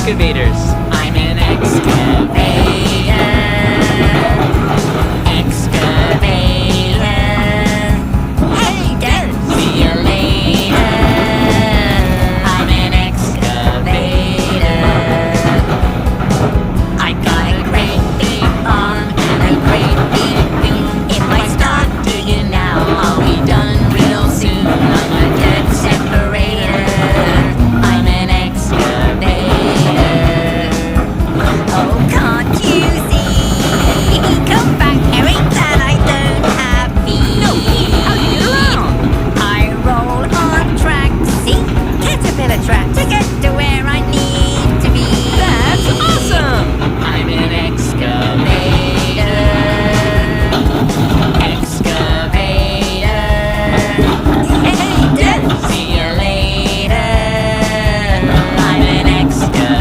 excavators. I'm an excavator. Excavator. Hey, Dad. See you later. I'm an excavator. I got a great big arm and a great big boom. If I start digging now, I'll be done real soon. I'm a dead separator. I'm an excavator. Oh, can't you see? Come back, Eric, that I don't have feet. No, how do you get around? I roll on tracks, see? Caterpillar track to get to where I need to be. That's awesome! I'm an excavator. Excavator. Hey, Dad. See you later. I'm an excavator.